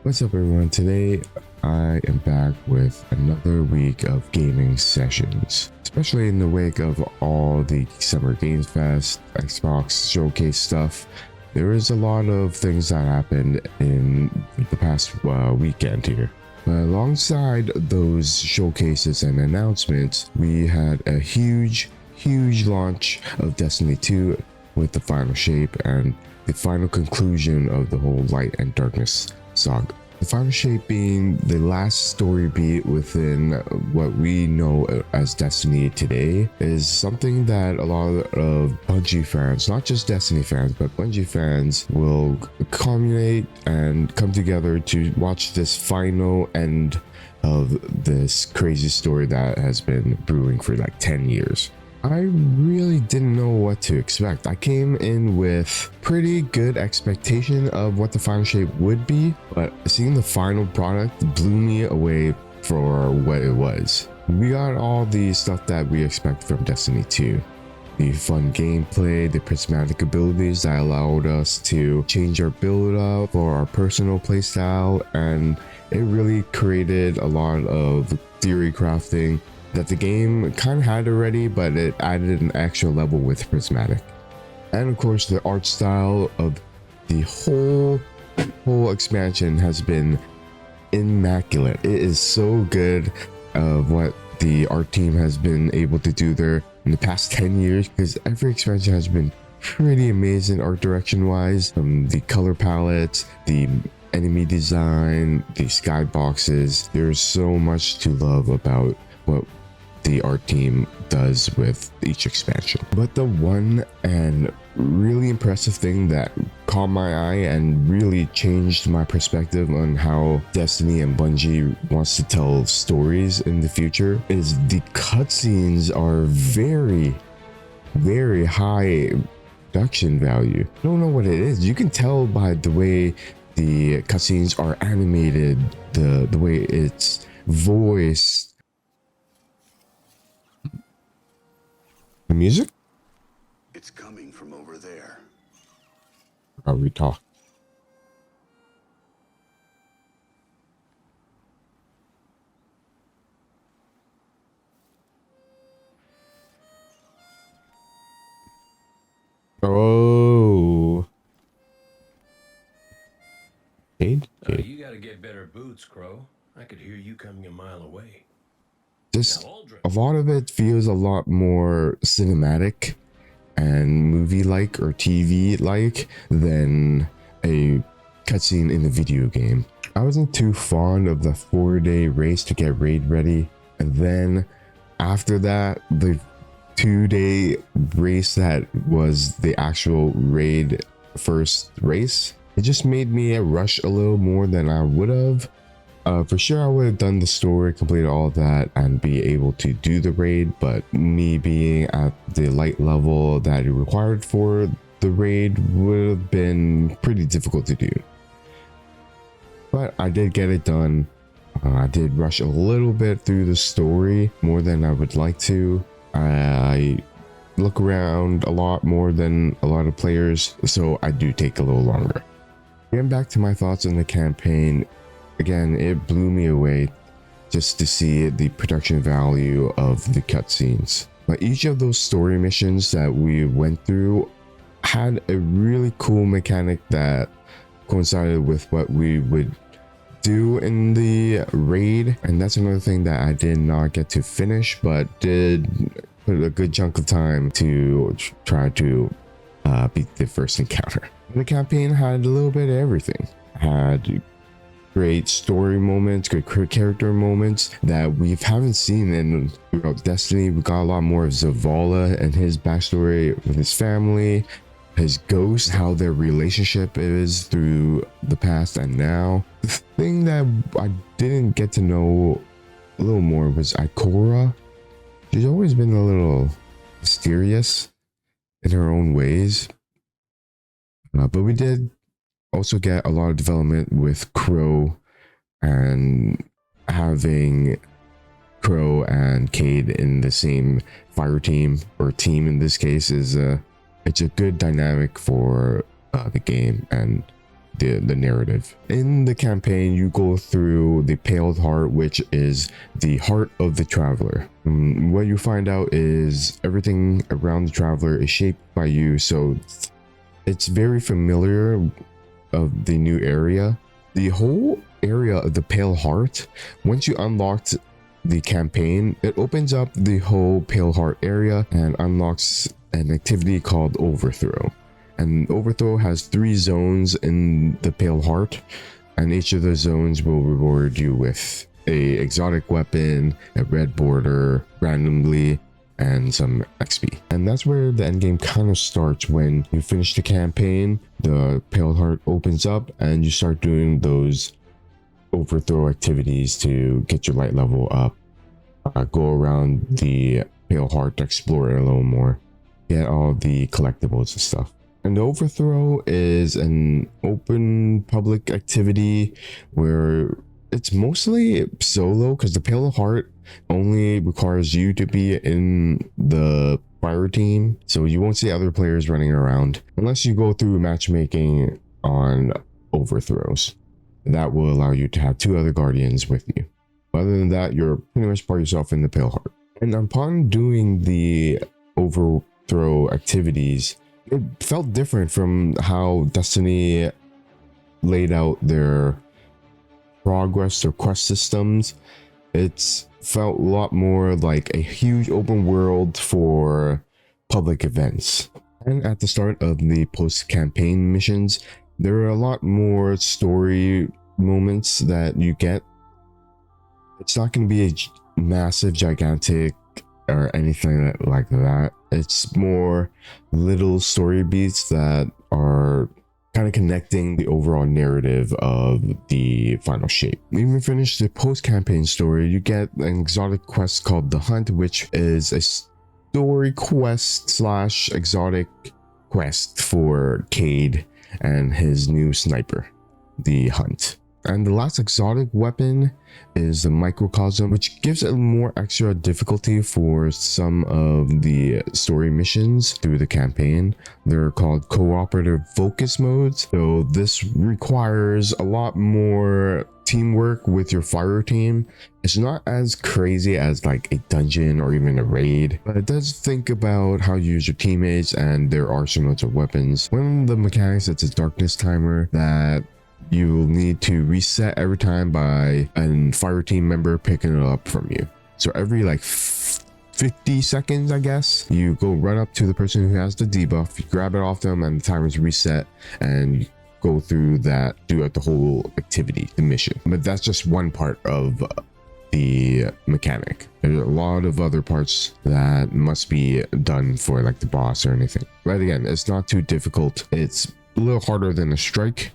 What's up, everyone? Today I am back with another week of gaming sessions, especially in the wake of all the Summer Games Fest, Xbox Showcase stuff. There is a lot of things that happened in the past weekend here. But alongside those showcases and announcements, we had a huge launch of Destiny 2 with the final shape and the final conclusion of the whole Light and Darkness saga. The final shape being the last story beat within what we know as Destiny today is something that a lot of Bungie fans, not just Destiny fans, but Bungie fans will culminate and come together to watch this final end of this crazy story that has been brewing for like 10 years. I really didn't know what to expect. I came in with pretty good expectation of what the final shape would be, but seeing the final product blew me away for what it was. We got all the stuff that we expect from Destiny 2. The fun gameplay, the prismatic abilities that allowed us to change our build up for our personal playstyle, and it really created a lot of theory crafting that the game kind of had already, but it added an extra level with prismatic. And of course, the art style of the whole expansion has been immaculate. It is so good of what the art team has been able to do there in the past 10 years, because every expansion has been pretty amazing art direction wise, from the color palettes, the enemy design, the skyboxes. There's so much to love about what the art team does with each expansion. But the one and really impressive thing that caught my eye and really changed my perspective on how Destiny and Bungie wants to tell stories in the future is the cutscenes are very high production value. I don't know what it is. You can tell by the way the cutscenes are animated, the way it's voiced. The music? It's coming from over there. How we talk. Oh. Cade? You gotta get better boots, Crow. I could hear you coming a mile away. Just a lot of it feels a lot more cinematic and movie-like or TV-like than a cutscene in a video game. I wasn't too fond of the 4-day race to get raid ready, and then after that, the 2-day race that was the actual raid first race. It just made me rush a little more than I would have. For sure, I would have done the story, completed all of that, and be able to do the raid, but me being at the light level that it required for the raid would have been pretty difficult to do. But I did get it done. I did rush a little bit through the story, more than I would like to. I look around a lot more than a lot of players, so I do take a little longer. Getting back to my thoughts on the campaign, again, it blew me away just to see the production value of the cutscenes. But each of those story missions that we went through had a really cool mechanic that coincided with what we would do in the raid. And that's another thing that I did not get to finish, but did put a good chunk of time to try to beat the first encounter. The campaign had a little bit of everything. Had great story moments, great character moments that we haven't seen in throughout Destiny. We got a lot more of Zavala and his backstory with his family, his ghost, how their relationship is through the past and now. The thing that I didn't get to know a little more was Ikora. She's always been a little mysterious in her own ways, but we did also get a lot of development with Crow, and having Crow and Cade in the same fire team, or team in this case, is it's a good dynamic for the game and the narrative. In the campaign, you go through the Pale Heart, which is the heart of the traveler. What you find out is everything around the traveler is shaped by you, so it's very familiar of the new area. The whole area of the Pale Heart, once you unlocked the campaign, it opens up the whole Pale Heart area and unlocks an activity called Overthrow. And Overthrow has 3 zones in the Pale Heart, and each of the zones will reward you with a exotic weapon, a red border randomly, and some XP. And that's where the endgame kind of starts. When you finish the campaign, the Pale Heart opens up and you start doing those Overthrow activities to get your light level up, go around the Pale Heart to explore it a little more, get all the collectibles and stuff. And the Overthrow is an open public activity where it's mostly solo, because the Pale Heart only requires you to be in the fire team, so you won't see other players running around unless you go through matchmaking on Overthrows. That will allow you to have 2 other guardians with you. Other than that, you're pretty much by yourself in the Pale Heart. And upon doing the Overthrow activities, it felt different from how Destiny laid out their progress or quest systems. It's felt a lot more like a huge open world for public events. And at the start of the post-campaign missions, there are a lot more story moments that you get. It's not going to be a massive, gigantic, or anything like that. It's more little story beats that are kind of connecting the overall narrative of the final shape. When you finish the post-campaign story, you get an exotic quest called The Hunt, which is a story quest slash exotic quest for Cade and his new sniper, The Hunt. And the last exotic weapon is the Microcosm, which gives it more extra difficulty for some of the story missions through the campaign. They're called cooperative focus modes, so this requires a lot more teamwork with your fire team. It's not as crazy as like a dungeon or even a raid, but it does think about how you use your teammates and their arsenals of weapons. One of the mechanics, it's a darkness timer that you will need to reset every time by a fire team member picking it up from you. So every like 50 seconds, I guess, you go run up to the person who has the debuff, you grab it off them, and the timer's reset, and you go through that throughout the whole activity, the mission. But that's just one part of the mechanic. There's a lot of other parts that must be done for like the boss or anything. But again, it's not too difficult. It's a little harder than a strike,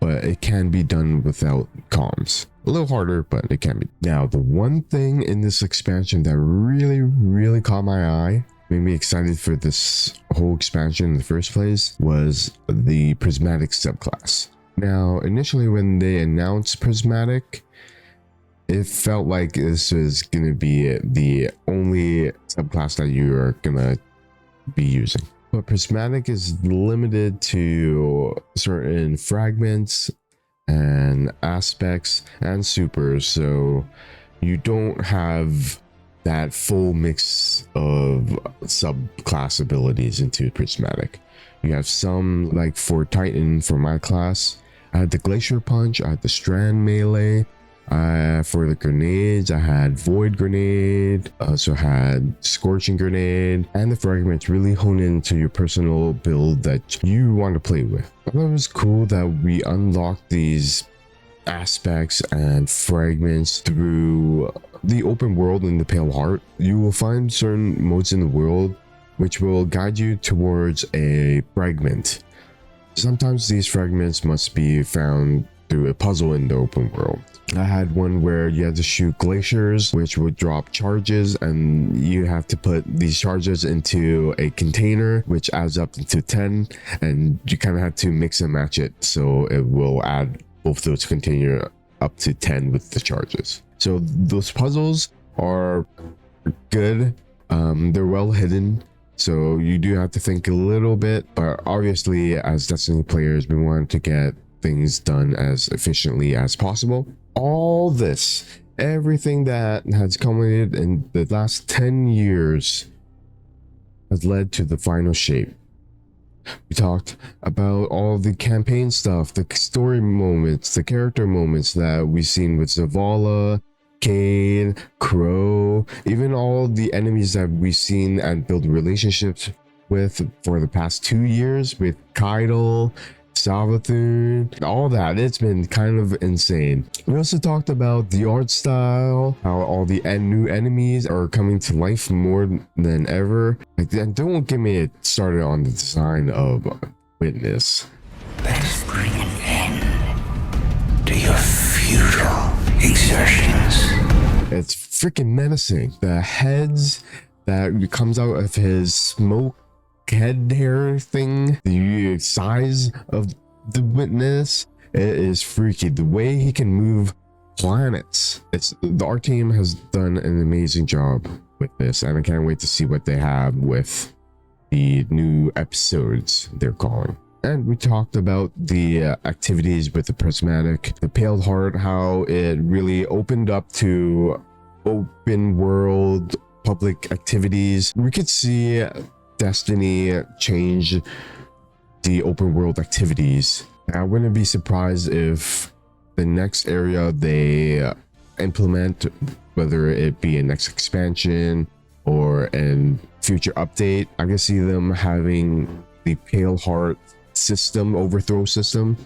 but it can be done without comms. A little harder, but it can be. Now, the one thing in this expansion that really caught my eye, made me excited for this whole expansion in the first place, was the Prismatic subclass. Now, initially when they announced Prismatic, it felt like this was going to be the only subclass that you are going to be using. But Prismatic is limited to certain fragments and aspects and supers, so you don't have that full mix of subclass abilities into Prismatic. You have some, like for Titan, for my class, I had the Glacier Punch, I had the Strand Melee. For the grenades, I had Void Grenade, also had Scorching Grenade, and the fragments really hone into your personal build that you want to play with. I thought it was cool that we unlocked these aspects and fragments through the open world in the Pale Heart. You will find certain modes in the world which will guide you towards a fragment. Sometimes these fragments must be found through a puzzle in the open world. I had one where you had to shoot glaciers, which would drop charges, and you have to put these charges into a container, which adds up to 10, and you kind of have to mix and match it, so it will add both those containers up to 10 with the charges. So those puzzles are good. They're well hidden. So you do have to think a little bit, but obviously as Destiny players, we want to get things done as efficiently as possible. All this, everything that has culminated in the last 10 years has led to the final shape. We talked about all the campaign stuff, the story moments, the character moments that we've seen with Zavala, Cayde, Crow, even all the enemies that we've seen and build relationships with for the past 2 years with Kaido, Savathun, all that. It's been kind of insane. We also talked about the art style, how all the new enemies are coming to life more than ever. And don't get me started on the design of Witness. Let's bring an end to your futile exertions. It's freaking menacing. The heads that comes out of his smoke head hair thing, the size of the Witness, it is freaky. The way he can move planets. The art team has done an amazing job with this, and I can't wait to see what they have with the new episodes they're calling. And we talked about the activities with the prismatic, the Pale Heart, how it really opened up to open world public activities. We could see Destiny change the open world activities. I wouldn't be surprised if the next area they implement, whether it be a next expansion or a future update, I can see them having the Pale Heart system, overthrow system.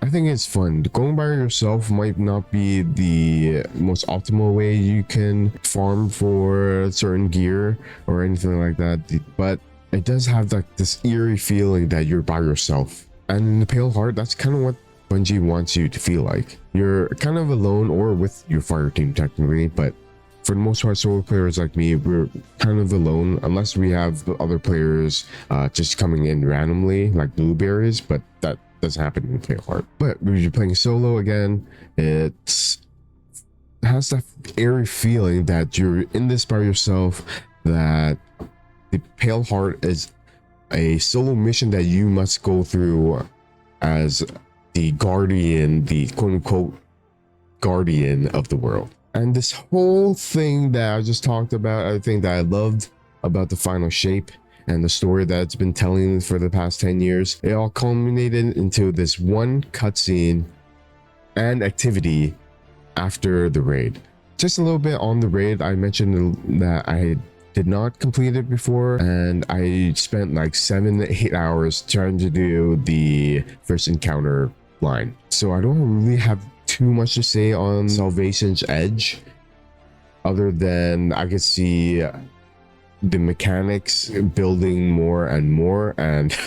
I think it's fun. Going by yourself might not be the most optimal way you can farm for certain gear or anything like that, but it does have like this eerie feeling that you're by yourself. And in the Pale Heart, that's kind of what Bungie wants you to feel like. You're kind of alone, or with your fire team technically, but for the most part, solo players like me, we're kind of alone unless we have the other players just coming in randomly, like blueberries, but that doesn't happen in Pale Heart. But when you're playing solo again, it has that eerie feeling that you're in this by yourself, that the Pale Heart is a solo mission that you must go through as the guardian, the quote-unquote guardian of the world. And this whole thing that I just talked about, I think that I loved about the final shape and the story that it's been telling for the past 10 years, it all culminated into this one cutscene and activity after the raid. Just a little bit on the raid, I mentioned that I did not complete it before, and I spent like 7 to 8 hours trying to do the first encounter line. So I don't really have too much to say on Salvation's Edge, other than I could see the mechanics building more and more, and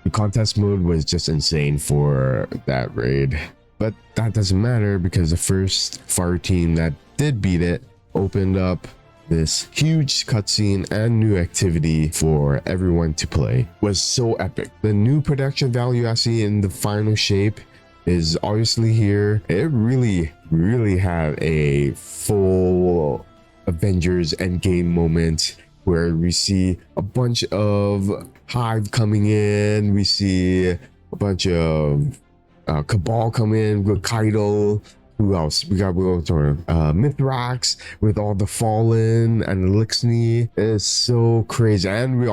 the contest mode was just insane for that raid. But that doesn't matter, because the first fire team that did beat it opened up this huge cutscene and new activity for everyone to play. Was so epic. The new production value I see in the final shape is obviously here. It really had a full Avengers Endgame moment where we see a bunch of Hive coming in, we see a bunch of Cabal come in with Kaido. Who else? We got Mithrax with all the Fallen and Elixir. It's so crazy. And we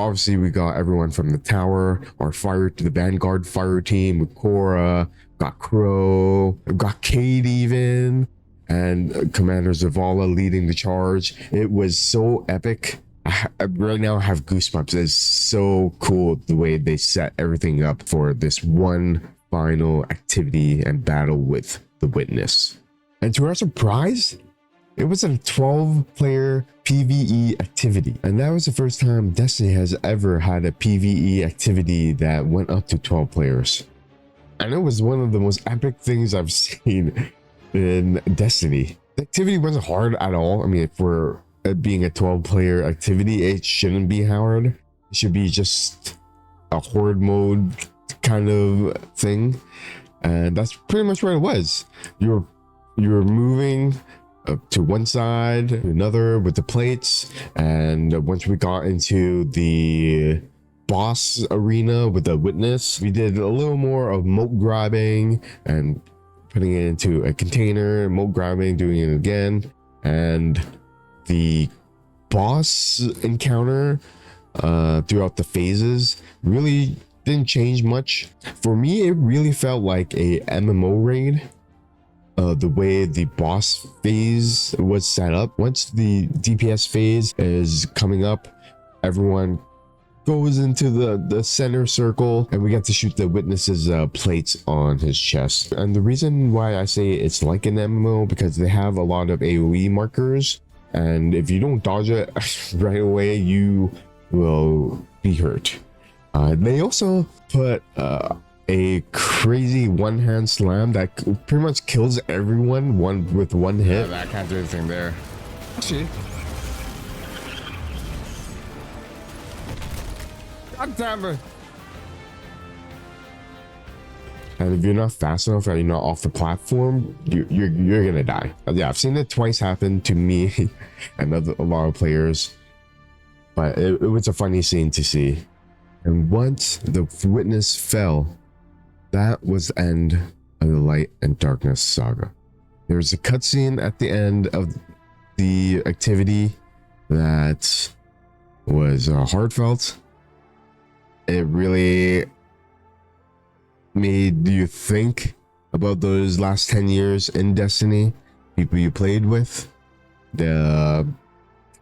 got everyone from the tower, the Vanguard fire team with Korra, got Crow, got Cayde even, and Commander Zavala leading the charge. It was so epic. Right now I have goosebumps. It's so cool the way they set everything up for this one final activity and battle with the Witness. And to our surprise, it was a 12-player PvE activity. And that was the first time Destiny has ever had a PvE activity that went up to 12 players. And it was one of the most epic things I've seen in Destiny. The activity wasn't hard at all. I mean, for it being a 12-player activity, it shouldn't be hard. It should be just a horde mode kind of thing. And that's pretty much what it was. You're moving to one side, another with the plates, and once we got into the boss arena with the witness, we did a little more of moat grabbing and putting it into a container, moat grabbing, doing it again, and the boss encounter throughout the phases really didn't change much. For me, it really felt like a MMO raid. The way the boss phase was set up. Once the DPS phase is coming up, everyone goes into the center circle and we get to shoot the witness's plates on his chest. And the reason why I say it's like an MMO, because they have a lot of AoE markers, and if you don't dodge it right away, you will be hurt. They also put a crazy one-hand slam that pretty much kills everyone with one hit. I can't do anything there. Actually, God damn it. and if you're not fast enough and you're not off the platform, you're gonna die. Yeah, I've seen it twice happen to me and a lot of players, but it was a funny scene to see. And once the witness fell, that was the end of the Light and Darkness saga. There was a cutscene at the end of the activity that was heartfelt. It really made you think about those last 10 years in Destiny, people you played with, the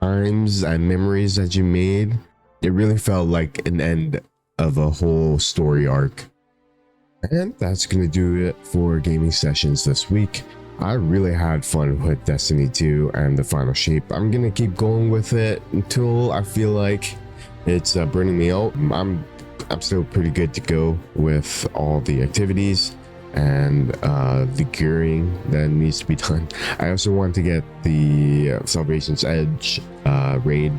times and memories that you made. It really felt like an end of a whole story arc. And that's gonna do it for gaming sessions this week. I really had fun with Destiny 2 and the final shape. I'm gonna keep going with it until I feel like it's burning me out. I'm still pretty good to go with all the activities and the gearing that needs to be done. I also want to get the Salvation's Edge raid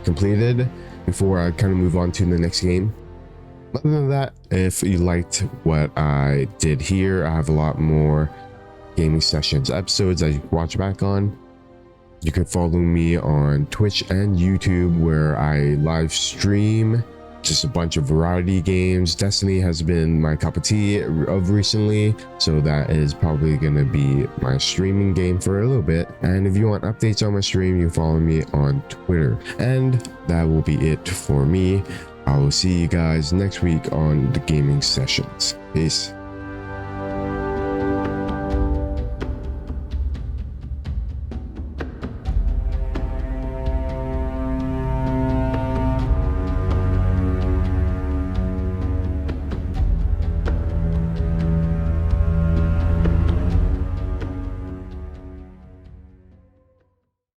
completed before I kind of move on to the next game. Other than that, if you liked what I did here, I have a lot more gaming sessions episodes that you can watch back on. You can follow me on Twitch and YouTube, where I live stream just a bunch of variety games. Destiny has been my cup of tea of recently, so that is probably going to be my streaming game for a little bit. And if you want updates on my stream, you follow me on Twitter. And that will be it for me. I will see you guys next week on the gaming sessions. Peace.